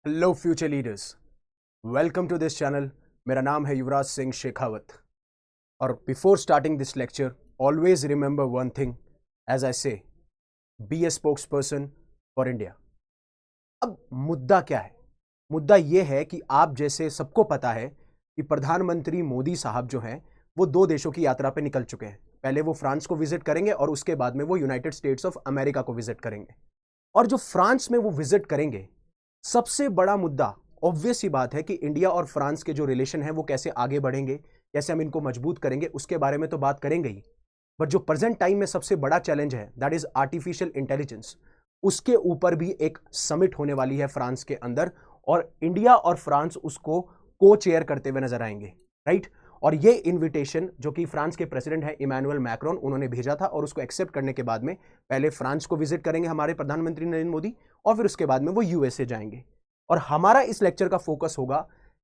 Hello future leaders, welcome to this channel. मेरा नाम है युवराज सिंह शेखावत और before starting this lecture always remember one thing, as I say, be a spokesperson for India. अब मुद्दा क्या है? मुद्दा यह है कि आप जैसे सबको पता है कि प्रधानमंत्री मोदी साहब जो हैं वो दो देशों की यात्रा पे निकल चुके हैं। पहले वो फ्रांस को विजिट करेंगे और उसके बाद में वो यूनाइटेड स्टेट्स ऑफ अमेरिका को विजिट करेंगे। और जो फ्रांस में वो विजिट करेंगे, सबसे बड़ा मुद्दा ऑब्वियस ही बात है कि इंडिया और फ्रांस के जो रिलेशन है वो कैसे आगे बढ़ेंगे, कैसे हम इनको मजबूत करेंगे, उसके बारे में तो बात करेंगे ही। बट जो प्रेजेंट टाइम में सबसे बड़ा चैलेंज है, दैट इज आर्टिफिशियल इंटेलिजेंस। उसके ऊपर भी एक समिट होने वाली है फ्रांस के अंदर और इंडिया और फ्रांस उसको को चेयर करते हुए नजर आएंगे, राइट? और ये इनविटेशन जो कि फ्रांस के प्रेसिडेंट है इमैनुअल मैक्रोन, उन्होंने भेजा था और उसको एक्सेप्ट करने के बाद में पहले फ्रांस को विजिट करेंगे हमारे प्रधानमंत्री नरेंद्र मोदी और फिर उसके बाद में वो यूएसए जाएंगे। और हमारा इस लेक्चर का फोकस होगा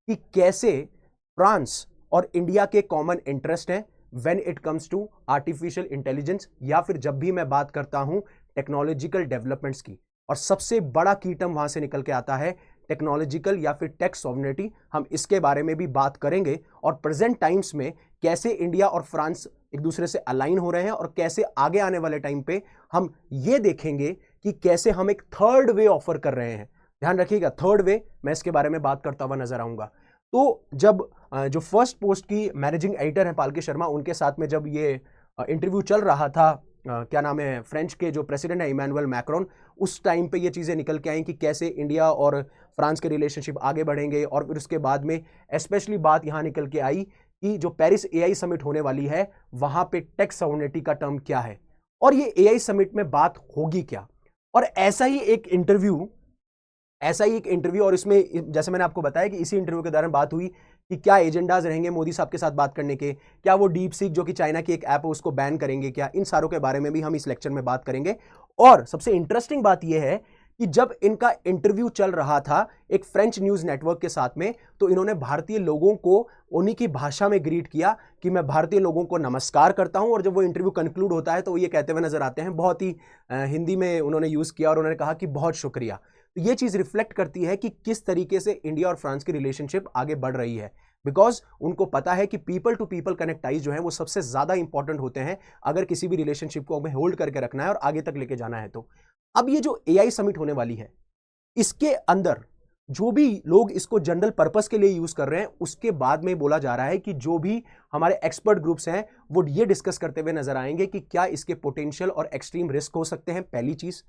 कि कैसे फ्रांस और इंडिया के कॉमन इंटरेस्ट हैं when it comes to artificial intelligence, या फिर जब भी मैं बात करता हूं टेक्नोलॉजिकल डेवलपमेंट्स की। और सबसे बड़ा की टर्म वहां से निकल के आता है टेक्नोलॉजिकल या फिर टेक सॉवरेनिटी। हम इसके बारे में भी बात करेंगे और प्रेजेंट टाइम्स में कैसे इंडिया और फ्रांस एक दूसरे से अलाइन हो रहे हैं और कैसे आगे आने वाले टाइम पे हम ये देखेंगे कि कैसे हम एक थर्ड वे ऑफर कर रहे हैं। ध्यान रखिएगा, थर्ड वे, मैं इसके बारे में बात करता हुआ नजर आऊंगा। तो जब जो फर्स्ट पोस्ट की मैनेजिंग एडिटर है पालकी शर्मा, उनके साथ में जब ये इंटरव्यू चल रहा था, क्या नाम है, फ्रेंच के जो प्रेसिडेंट है इमैनुअल मैक्रोन, उस टाइम पे ये चीज़ें निकल के आई कि कैसे इंडिया और फ्रांस के रिलेशनशिप आगे बढ़ेंगे। और फिर उसके बाद में स्पेशली बात यहाँ निकल के आई कि जो पेरिस एआई समिट होने वाली है वहाँ पे टेक सॉवरेनिटी का टर्म क्या है और ये एआई समिट में बात होगी क्या। और ऐसा ही एक इंटरव्यू और इसमें जैसे मैंने आपको बताया कि इसी इंटरव्यू के दौरान बात हुई कि क्या एजेंडाज रहेंगे मोदी साहब के साथ बात करने के, क्या वो डीप सीक जो कि चाइना की एक ऐप है उसको बैन करेंगे क्या, इन सारों के बारे में भी हम इस लेक्चर में बात करेंगे। और सबसे इंटरेस्टिंग बात यह है कि जब इनका इंटरव्यू चल रहा था एक फ्रेंच न्यूज नेटवर्क के साथ में, तो इन्होंने भारतीय लोगों को उन्हीं की भाषा में ग्रीट किया कि मैं भारतीय लोगों को नमस्कार करता हूं। और जब वो इंटरव्यू कंक्लूड होता है तो वो ये कहते हुए नजर आते हैं, बहुत ही हिंदी में उन्होंने यूज किया और उन्होंने कहा कि बहुत शुक्रिया। तो ये चीज रिफ्लेक्ट करती है कि किस तरीके से इंडिया और फ्रांस की रिलेशनशिप आगे बढ़ रही है, बिकॉज उनको पता है कि पीपल टू पीपल कनेक्टाइज जो है वो सबसे ज्यादा इंपॉर्टेंट होते हैं अगर किसी भी रिलेशनशिप को हमें होल्ड करके रखना है और आगे तक लेके जाना है। तो अब ये जो एआई समिट होने वाली है, इसके अंदर जो भी लोग इसको जनरल पर्पस के लिए यूज कर रहे हैं, उसके बाद में बोला जा रहा है कि जो भी हमारे एक्सपर्ट ग्रुप्स हैं वो ये डिस्कस करते हुए नजर आएंगे कि क्या इसके पोटेंशियल और एक्सट्रीम रिस्क हो सकते हैं, पहली चीज।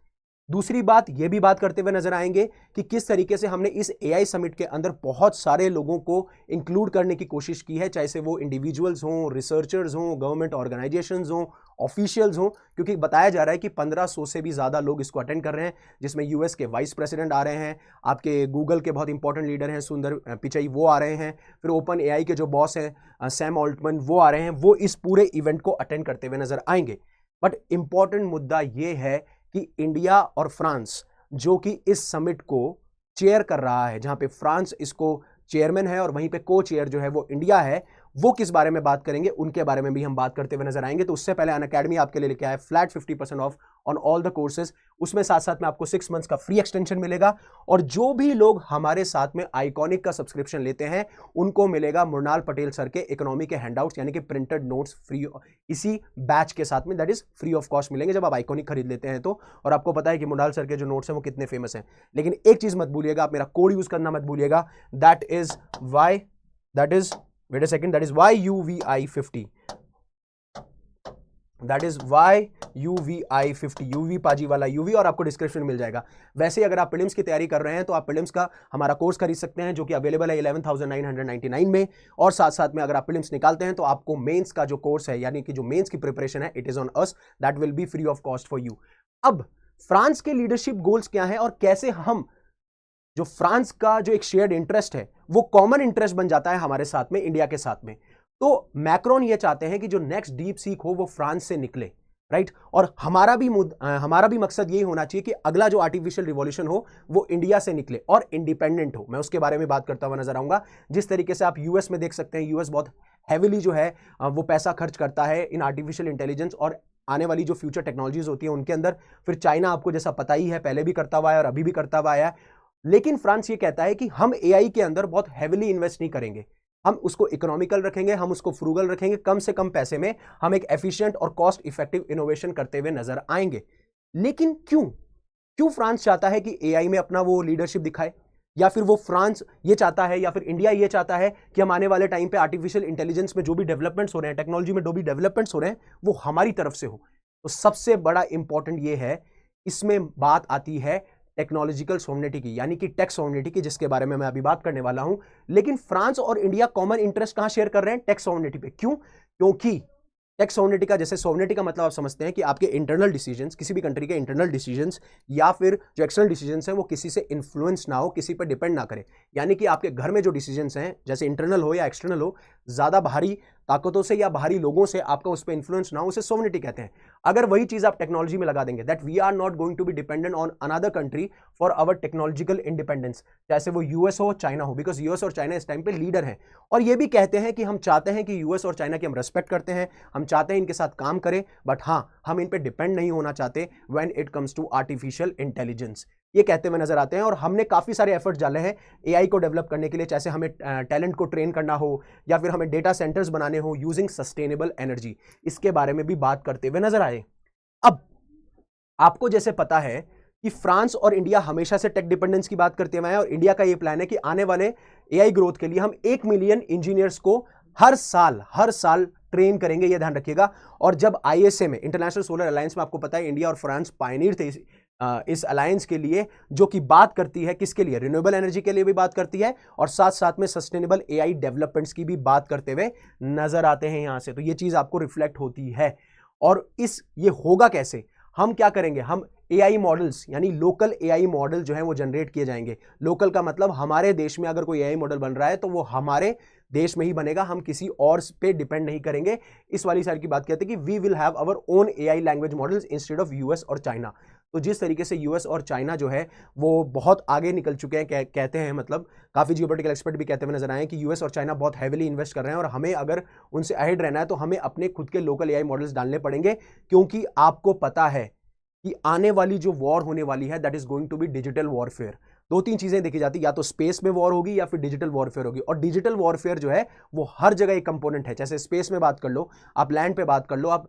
दूसरी बात ये भी बात करते हुए नजर आएंगे कि किस तरीके से हमने इस एआई समिट के अंदर बहुत सारे लोगों को इंक्लूड करने की कोशिश की है, चाहे से वो इंडिविजुअल्स हों, रिसर्चर्स हों, गवर्नमेंट ऑर्गेनाइजेशंस हों, ऑफिशियल्स हों, क्योंकि बताया जा रहा है कि 1500 से भी ज्यादा लोग इसको अटेंड कर रहे हैं, जिसमें यूएस के वाइस प्रेसिडेंट आ रहे हैं, आपके गूगल के बहुत इंपॉर्टेंट लीडर हैं सुंदर पिचाई, वो आ रहे हैं, फिर ओपन एआई के जो बॉस हैं सैम ऑल्टमैन, वो आ रहे हैं, वो इस पूरे इवेंट को अटेंड करते हुए नजर आएंगे। बट इंपॉर्टेंट मुद्दा ये है कि इंडिया और फ्रांस जो कि इस समिट को चेयर कर रहा है, जहां पे फ्रांस इसको चेयरमैन है और वहीं पे को चेयर जो है वो इंडिया है, वो किस बारे में बात करेंगे, उनके बारे में भी हम बात करते हुए नजर आएंगे। तो उससे पहले अनअकैडमी आपके लिए लेके आया flat 50% of on all the courses, उसमें साथ साथ में आपको 6 मंथ्स का फ्री एक्सटेंशन मिलेगा। और जो भी लोग हमारे साथ में आइकॉनिक का सब्सक्रिप्शन लेते हैं उनको मिलेगा मृणाल पटेल सर के इकोनॉमी के हैंडआउट्स यानी कि प्रिंटेड नोट्स फ्री इसी बैच के साथ में, that is free of cost मिलेंगे जब आप आइकॉनिक खरीद लेते हैं तो। और आपको पता है कि मृणाल सर के जो नोट्स हैं वो कितने फेमस हैं, लेकिन एक चीज मत भूलिएगा, आप मेरा कोड यूज करना मत भूलिएगा, that is wait a second, that is YUVI50, that is YUVI50, UV पाजी वाला यूवी, और आपको डिस्क्रिप्शन मिल जाएगा। वैसे अगर आप प्रीलिम्स की तैयारी कर रहे हैं तो आप प्रीलिम्स का हमारा कोर्स खरीद सकते हैं जो कि अवेलेबल है 11,999 में, और साथ साथ में अगर आप प्रीलिम्स निकालते हैं तो आपको मेंस का जो कोर्स है यानी कि जो मेंस की प्रिपरेशन है, it is on us, that will be free of cost for you. अब फ्रांस के लीडरशिप गोल्स क्या है और कैसे हम जो फ्रांस का जो एक शेयर्ड इंटरेस्ट है वो कॉमन इंटरेस्ट बन जाता है हमारे साथ में, इंडिया के साथ में। तो मैक्रोन ये चाहते हैं कि जो नेक्स्ट डीप सीक हो वो फ्रांस से निकले, राइट? और हमारा भी मकसद यही होना चाहिए कि अगला जो आर्टिफिशियल रिवॉल्यूशन हो वो इंडिया से निकले और इंडिपेंडेंट हो। मैं उसके बारे में बात करता हुआ नजर आऊंगा। जिस तरीके से आप यूएस में देख सकते हैं, यूएस बहुत हैविली जो है वो पैसा खर्च करता है इन आर्टिफिशियल इंटेलिजेंस और आने वाली जो फ्यूचर टेक्नोलॉजीज होती है उनके अंदर। फिर चाइना आपको जैसा पता ही है, पहले भी करता हुआ है और अभी भी करता हुआ है। लेकिन फ्रांस ये कहता है कि हम एआई के अंदर बहुत हेविली इन्वेस्ट नहीं करेंगे, हम उसको इकोनॉमिकल रखेंगे, हम उसको फ्रूगल रखेंगे, कम से कम पैसे में हम एक एफिशिएंट और कॉस्ट इफेक्टिव इनोवेशन करते हुए नजर आएंगे। लेकिन क्यों क्यों फ्रांस चाहता है कि एआई में अपना वो लीडरशिप दिखाए, या फिर वो फ्रांस ये चाहता है या फिर इंडिया ये चाहता है कि हम आने वाले टाइम पे आर्टिफिशियल इंटेलिजेंस में जो भी डेवलपमेंट्स हो रहे हैं, टेक्नोलॉजी में जो भी डेवलपमेंट्स हो रहे हैं, वो हमारी तरफ से हो? तो सबसे बड़ा इंपॉर्टेंट ये है, इसमें बात आती है टेक्नोलॉजिकल सॉवरेनिटी की, यानी कि टेक सॉवरेनिटी की, जिसके बारे में मैं अभी बात करने वाला हूं। लेकिन फ्रांस और इंडिया कॉमन इंटरेस्ट कहां शेयर कर रहे हैं? टेक सॉवरेनिटी पे। क्यों? क्योंकि टेक सॉवरेनिटी का, जैसे सॉवरेनिटी का मतलब आप समझते हैं कि आपके इंटरनल डिसीजंस, किसी भी कंट्री के इंटरनल डिसीजंस या फिर जो एक्सटर्नल डिसीजंस हैं, वो किसी से इन्फ्लुएंस ना हो, किसी पर डिपेंड ना करे। यानी कि आपके घर में जो डिसीजंस हैं, जैसे इंटरनल हो या एक्सटर्नल हो, ज्यादा बाहरी ताकतों से या बाहरी लोगों से आपका उस पर इन्फ्लुएंस ना हो, उसे सॉवरेनिटी कहते हैं। अगर वही चीज आप टेक्नोलॉजी में लगा देंगे, that we are not going to be dependent on another country for our technological independence, चाहे वो यूएस हो, चाइना हो, बिकॉज यूएस और चाइना इस टाइम पे लीडर हैं। और ये भी कहते हैं कि हम चाहते हैं कि यूएस और चाइना की हम रेस्पेक्ट करते हैं, हम चाहते हैं इनके साथ काम करें, बट हाँ, हम इन पे डिपेंड नहीं होना चाहते when it comes to artificial intelligence, ये कहते हुए नजर आते हैं। और हमने काफी सारे एफर्ट्स डाले हैं एआई को डेवलप करने के लिए, जैसे हमें टैलेंट को ट्रेन करना हो या फिर हमें डेटा सेंटर्स बनाने हो यूजिंग सस्टेनेबल एनर्जी, इसके बारे में भी बात करते हुए नजर आए। अब आपको जैसे पता है कि फ्रांस और इंडिया हमेशा से टेक डिपेंडेंस की बात करते हुए हैं, और इंडिया का ये प्लान है कि आने वाले एआई ग्रोथ के लिए हम 1 मिलियन इंजीनियर्स को हर साल ट्रेन करेंगे, ये ध्यान रखिएगा। और जब आईएसए में, इंटरनेशनल सोलर अलायंस में, आपको पता है इंडिया और फ्रांस पायनियर थे इस अलायंस के लिए, जो कि बात करती है किसके लिए? रिन्यूएबल एनर्जी के लिए भी बात करती है, और साथ साथ में सस्टेनेबल एआई डेवलपमेंट्स की भी बात करते हुए नजर आते हैं यहां से। तो ये चीज आपको रिफ्लेक्ट होती है। और ये होगा कैसे? हम क्या करेंगे? हम एआई मॉडल्स, यानी लोकल एआई मॉडल जो है वो जनरेट किए जाएंगे। लोकल का मतलब हमारे देश में अगर कोई एआई मॉडल बन रहा है तो वो हमारे देश में ही बनेगा, हम किसी और पे डिपेंड नहीं करेंगे। इस वाली साइड की बात कहते हैं कि we will have our own AI language models instead of US और चाइना। तो जिस तरीके से यूएस और चाइना जो है वो बहुत आगे निकल चुके हैं, कहते हैं, मतलब काफी जियोपॉलिटिकल एक्सपर्ट भी कहते हुए नजर आए कि यूएस और चाइना बहुत हैविली इन्वेस्ट कर रहे हैं, और हमें अगर उनसे अहेड रहना है तो हमें अपने खुद के लोकल एआई मॉडल्स डालने पड़ेंगे। क्योंकि आपको पता है कि आने वाली जो वॉर होने वाली है, that is going to be digital warfare. 2-3 चीजें देखी जाती, या तो स्पेस में वॉर होगी या फिर डिजिटल वॉरफेयर होगी। और डिजिटल वॉरफेयर जो है वो हर जगह एक कंपोनेंट है। जैसे स्पेस में बात कर लो, आप लैंड पे बात कर लो, आप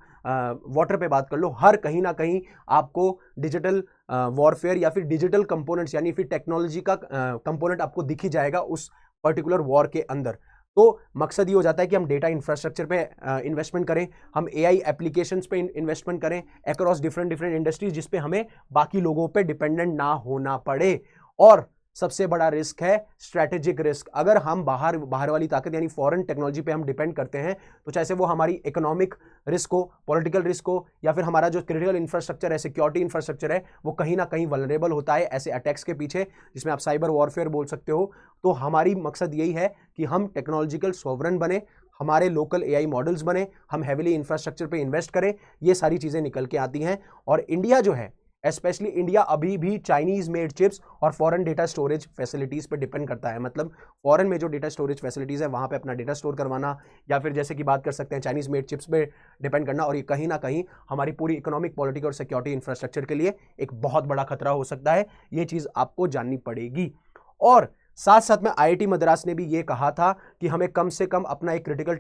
वाटर पे बात कर लो, हर कहीं ना कहीं आपको डिजिटल वॉरफेयर या फिर डिजिटल कंपोनेंट्स, यानी फिर टेक्नोलॉजी का कंपोनेंट आपको दिख ही जाएगा उस पर्टिकुलर वॉर के अंदर। तो मकसद ये हो जाता है कि हम डेटा इंफ्रास्ट्रक्चर पे इन्वेस्टमेंट करें, हम एआई एप्लीकेशंस पे इन्वेस्टमेंट करें अक्रॉस डिफरेंट इंडस्ट्रीज, जिस पे हमें बाकी लोगों पे डिपेंडेंट ना होना पड़े। और सबसे बड़ा रिस्क है स्ट्रेटेजिक रिस्क। अगर हम बाहर वाली ताकत यानी फॉरेन टेक्नोलॉजी पे हम डिपेंड करते हैं, तो चाहे वो हमारी इकोनॉमिक रिस्क हो, पॉलिटिकल रिस्क हो, या फिर हमारा जो क्रिटिकल इंफ्रास्ट्रक्चर है, सिक्योरिटी इंफ्रास्ट्रक्चर है, वो कहीं ना कहीं वल्नरेबल होता है ऐसे अटैक्स के पीछे, जिसमें आप साइबर वॉरफेयर बोल सकते हो। तो हमारी मकसद यही है कि हम टेक्नोलॉजिकल सॉवरन बने, हमारे लोकल एआई मॉडल्स बने, हम हेविली इंफ्रास्ट्रक्चर पे इन्वेस्ट करें, ये सारी चीज़ें निकल के आती हैं। और इंडिया जो है, स्पेशली इंडिया, अभी भी चाइनीज मेड चिप्स और फॉरेन डेटा स्टोरेज फैसिलिटीज पे डिपेंड करता है। मतलब फॉरेन में जो डेटा स्टोरेज फैसिलिटीज है वहां पे अपना डेटा स्टोर करवाना, या फिर जैसे कि बात कर सकते हैं चाइनीज मेड चिप्स पे डिपेंड करना। और ये कहीं ना कहीं हमारी पूरी इकोनॉमिक, पॉलिटिकल और सिक्योरिटी इंफ्रास्ट्रक्चर के लिए एक बहुत बड़ा खतरा हो सकता है। ये चीज आपको जाननी पड़ेगी। और साथ साथ में आईआईटी मद्रास ने भी ये कहा था कि हमें कम से कम अपना एक क्रिटिकल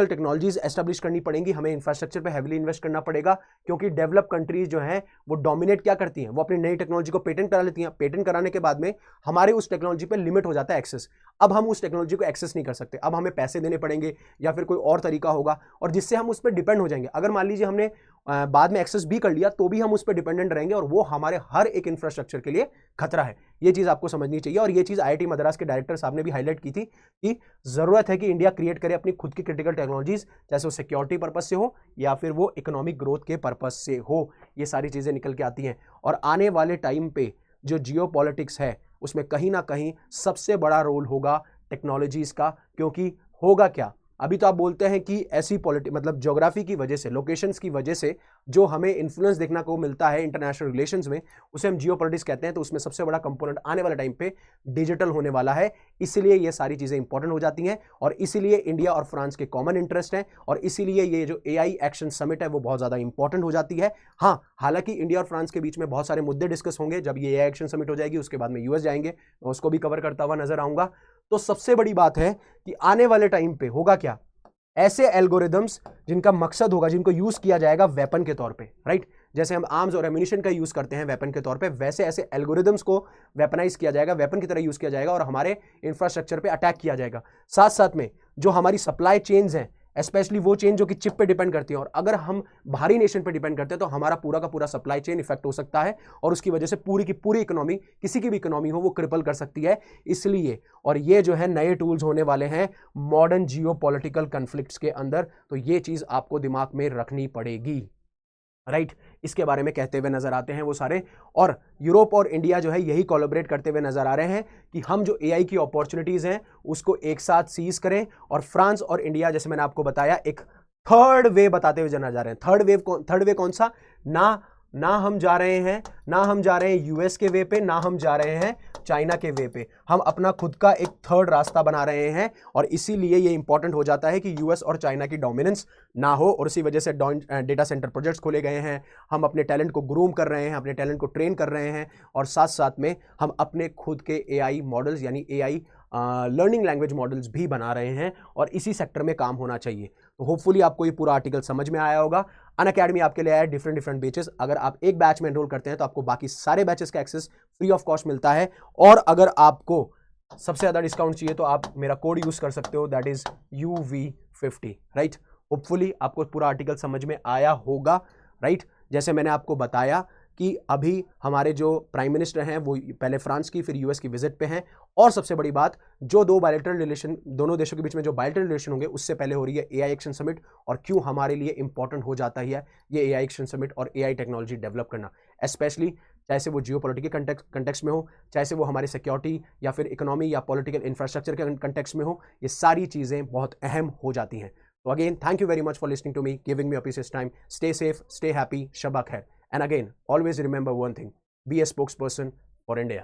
टेक्नोलॉजीज एस्टेब्लिश करनी पड़ेंगी, हमें इंफ्रास्ट्रक्चर पे हेविली इन्वेस्ट करना पड़ेगा। क्योंकि डेवलप कंट्रीज जो हैं वो डोमिनेट क्या करती हैं? वो अपनी नई टेक्नोलॉजी को पेटेंट करा लेती हैं। पेटेंट कराने के बाद में हमारे उस टेक्नोलॉजी पे लिमिट हो जाता है एक्सेस। अब हम उस टेक्नोलॉजी को एक्सेस नहीं कर सकते, अब हमें पैसे देने पड़ेंगे या फिर कोई और तरीका होगा, और जिससे हम उस पर डिपेंड हो जाएंगे। अगर मान लीजिए हमने बाद में एक्सेस भी कर लिया तो भी हम उस पर डिपेंडेंट रहेंगे, और वो हमारे हर एक इंफ्रास्ट्रक्चर के लिए खतरा है। ये चीज आपको समझनी चाहिए। और ये चीज आईआईटी मद्रास के डायरेक्टर साहब ने भी हाईलाइट की थी कि जरूरत है कि इंडिया क्रिएट करे अपनी खुद की क्रिटिकल टेक्नोलॉजीज, चाहे वो सिक्योरिटी पर्पज से हो या फिर वो इकोनॉमिक ग्रोथ के पर्पज से हो। ये सारी चीजें निकल के आती हैं। और आने वाले टाइम पे जो जियोपॉलिटिक्स है उसमें कहीं ना कहीं सबसे बड़ा रोल होगा टेक्नोलॉजीज का। क्योंकि होगा क्या अभी तो आप बोलते हैं कि ऐसी मतलब ज्योग्राफी की वजह से, लोकेशंस की वजह से जो हमें इन्फ्लुएंस देखने को मिलता है इंटरनेशनल रिलेशंस में, उसे हम जियोपॉलिटिक्स कहते हैं। तो उसमें सबसे बड़ा कंपोनेंट आने वाले टाइम पे डिजिटल होने वाला है, इसलिए ये सारी चीजें इंपॉर्टेंट हो जाती हैं और इसीलिए इंडिया और फ्रांस के कॉमन इंटरेस्ट हैं और इसीलिए ये जो एआई एक्शन समिट है वो बहुत ज्यादा इंपॉर्टेंट हो जाती है। हाँ, हालांकि इंडिया और फ्रांस के बीच में बहुत सारे मुद्दे डिस्कस होंगे जब ये एआई एक्शन समिट हो जाएगी, उसके बाद में यूएस जाएंगे, मैं उसको भी कवर करता हुआ नजर आऊंगा। तो सबसे बड़ी बात है कि आने वाले टाइम पे होगा क्या, ऐसे एल्गोरिदम्स जिनका मकसद होगा, जिनको यूज किया जाएगा वेपन के तौर पे, राइट। जैसे हम आर्म्स और एम्यूनिशन का यूज करते हैं वेपन के तौर पे, वैसे ऐसे एल्गोरिदम्स को वेपनाइज किया जाएगा, वेपन की तरह यूज किया जाएगा और हमारे इंफ्रास्ट्रक्चर पे अटैक किया जाएगा। साथ साथ में जो हमारी सप्लाई चेन्स हैं, स्पेशली वो चेन जो कि चिप पे डिपेंड करती है, और अगर हम बाहरी नेशन पे डिपेंड करते हैं तो हमारा पूरा का पूरा सप्लाई चेन इफेक्ट हो सकता है और उसकी वजह से पूरी की पूरी इकोनॉमी, किसी की भी इकोनॉमी हो, वो क्रिपल कर सकती है। इसलिए, और ये जो है नए टूल्स होने वाले हैं मॉडर्न जियोपॉलिटिकल कॉन्फ्लिक्ट्स के अंदर, तो ये चीज आपको दिमाग में रखनी पड़ेगी, राइट। इसके बारे में कहते हुए नजर आते हैं वो सारे, और यूरोप और इंडिया जो है यही कोलैबोरेट करते हुए नजर आ रहे हैं कि हम जो एआई की अपॉर्चुनिटीज हैं उसको एक साथ सीज करें। और फ्रांस और इंडिया, जैसे मैंने आपको बताया, एक थर्ड वे बताते हुए जना जा रहे हैं। थर्ड वे कौन सा? ना हम जा रहे हैं यूएस के वे पे, ना हम जा रहे हैं चाइना के वे पे, हम अपना खुद का एक थर्ड रास्ता बना रहे हैं। और इसीलिए ये इंपॉर्टेंट हो जाता है कि यूएस और चाइना की डोमिनेंस ना हो, और इसी वजह से डेटा सेंटर प्रोजेक्ट्स खोले गए हैं। हम अपने टैलेंट को ग्रूम कर रहे हैं, अपने टैलेंट को ट्रेन कर रहे हैं, और साथ साथ में हम अपने खुद के एआई मॉडल्स यानी एआई लर्निंग लैंग्वेज मॉडल्स भी बना रहे हैं, और इसी सेक्टर में काम होना चाहिए। तो होपफुली आपको ये पूरा आर्टिकल समझ में आया होगा। अनअकैडमी आपके लिए आया डिफरेंट बैचेस। अगर आप एक बैच में एनरोल करते हैं तो आपको बाकी सारे बैचेस का एक्सेस फ्री ऑफ कॉस्ट मिलता है, और अगर आपको सबसे ज्यादा डिस्काउंट चाहिए तो आप मेरा कोड यूज कर सकते हो, that is UV50, right. Hopefully आपको पूरा आर्टिकल समझ में आया होगा, राइट। जैसे मैंने आपको बताया कि अभी हमारे जो प्राइम मिनिस्टर हैं वो पहले फ्रांस की फिर यूएस की विजिट पे हैं, और सबसे बड़ी बात, जो दो बायलैटरल रिलेशन, दोनों देशों के बीच में जो बायलैटरल रिलेशन होंगे उससे पहले हो रही है एआई एक्शन समिट, और क्यों हमारे लिए इंपॉर्टेंट हो जाता है ये एआई एक्शन समिट और एआई टेक्नोलॉजी डेवलप करना, स्पेशली चाहे से वो जियोपॉलिटिकल कंटेक्स्ट में हो, चाहे से वो हमारे सिक्योरिटी या फिर इकोनॉमी या पॉलिटिकल इंफ्रास्ट्रक्चर के कंटेक्स्ट में हो, ये सारी चीज़ें बहुत अहम हो जाती हैं। तो again, thank you very much for listening to me, giving me a precious time. Stay safe, stay happy, Shaba Khair. And again, always remember one thing: be a spokesperson for India.